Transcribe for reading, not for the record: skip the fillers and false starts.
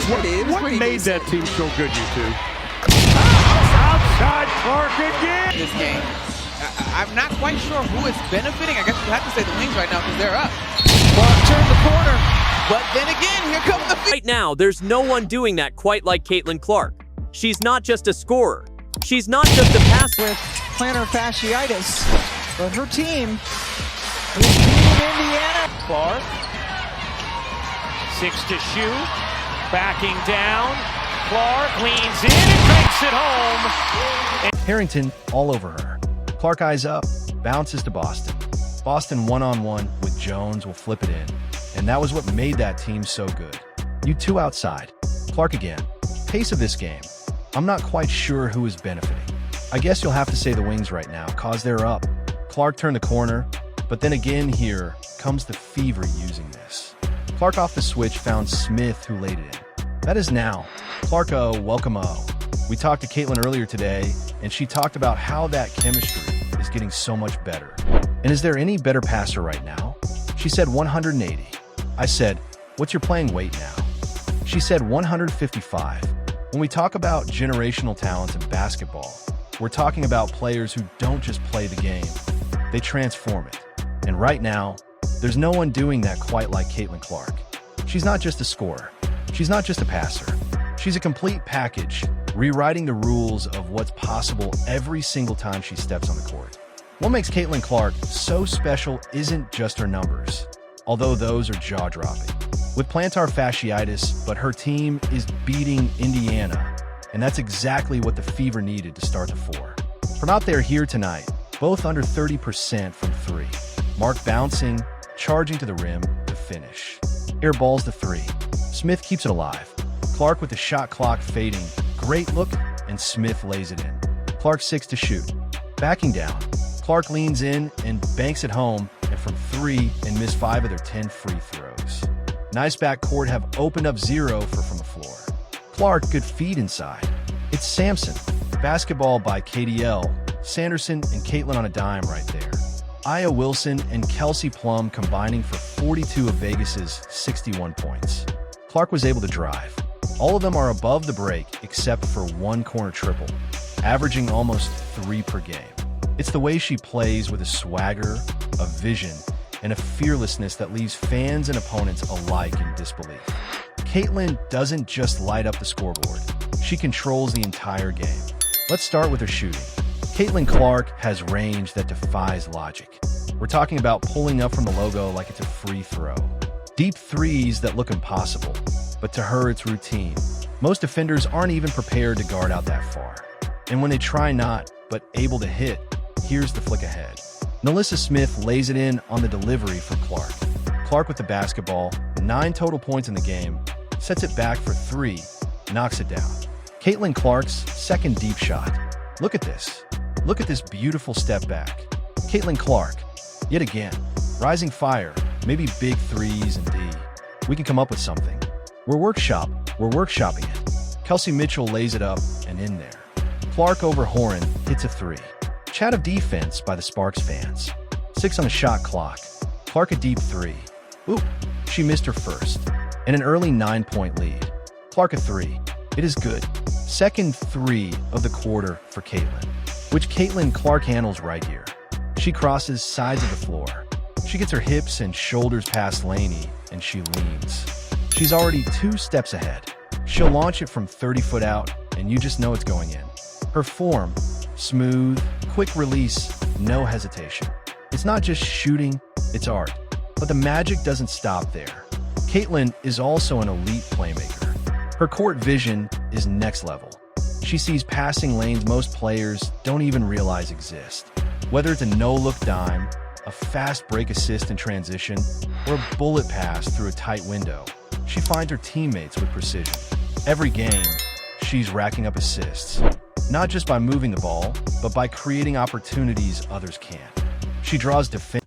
What made that team so good, you two? Outside Clark again. This game, I'm not quite sure who is benefiting. I guess you have to say the Wings right now because they're up. Clark turned the corner, but then again, here comes the Right now, there's no one doing that quite like Caitlin Clark. She's not just a scorer. She's not just a passer. With plantar fasciitis, but her team is beating Indiana. Clark, 6 to shoot, backing down. Clark leans in and takes it home. Harrington all over her. Clark eyes up, bounces to Boston. Boston one-on-one with Jones will flip it in. And that was what made that team so good. You two outside. Clark again. Pace of this game. I'm not quite sure who is benefiting. I guess you'll have to say the Wings right now, cause they're up. Clark turned the corner, but then again here comes the fever using this. Clark off the switch found Smith who laid it in. That is now. Clark-o, welcome-o. We talked to Caitlin earlier today, and she talked about how that chemistry is getting so much better. And is there any better passer right now? She said 180. I said, what's your playing weight now? She said 155. When we talk about generational talents in basketball, we're talking about players who don't just play the game, they transform it. And right now, there's no one doing that quite like Caitlin Clark. She's not just a scorer. She's not just a passer. She's a complete package, rewriting the rules of what's possible every single time she steps on the court. What makes Caitlin Clark so special isn't just her numbers, although those are jaw-dropping. With plantar fasciitis, but her team is beating Indiana, and that's exactly what the Fever needed to start the four. From out there here tonight, both under 30% from three. Mark bouncing, charging to the rim to finish. Air balls to three. Smith keeps it alive. Clark with the shot clock fading. Great look, and Smith lays it in. Clark 6 to shoot. Backing down. Clark leans in and banks it home, and from three and missed 5 of their 10 free throws. Nice backcourt have opened up 0 from the floor. Clark, good feed inside. It's Sampson. Basketball by KDL, Sanderson, and Caitlin on a dime right there. Aya Wilson and Kelsey Plum combining for 42 of Vegas's 61 points. Clark was able to drive. All of them are above the break except for one corner triple, averaging almost 3 per game. It's the way she plays with a swagger, a vision, and a fearlessness that leaves fans and opponents alike in disbelief. Caitlin doesn't just light up the scoreboard. She controls the entire game. Let's start with her shooting. Caitlin Clark has range that defies logic. We're talking about pulling up from the logo like it's a free throw. Deep threes that look impossible, but to her it's routine. Most defenders aren't even prepared to guard out that far. And when they try not, but able to hit, here's the flick ahead. Nalissa Smith lays it in on the delivery for Clark. Clark with the basketball, 9 total points in the game, sets it back for 3, knocks it down. Caitlin Clark's second deep shot. Look at this. Look at this beautiful step back. Caitlin Clark, yet again, rising fire, maybe big threes and D. We can come up with something. We're workshopping it. Kelsey Mitchell lays it up and in there. Clark over Horan hits a 3. Chat of defense by the Sparks fans. 6 on the shot clock. Clark a deep 3. Ooh, she missed her first. And an early 9-point lead. Clark a 3. It is good. Second 3 of the quarter for Caitlin, which Caitlin Clark handles right here. She crosses sides of the floor. She gets her hips and shoulders past Laney, and she leans. She's already 2 steps ahead. She'll launch it from 30 foot out, and you just know it's going in. Her form, smooth, quick release, no hesitation. It's not just shooting, it's art. But the magic doesn't stop there. Caitlin is also an elite playmaker. Her court vision is next level. She sees passing lanes most players don't even realize exist. Whether it's a no-look dime, a fast break assist in transition, or a bullet pass through a tight window, she finds her teammates with precision. Every game, she's racking up assists, not just by moving the ball, but by creating opportunities others can't. She draws defense.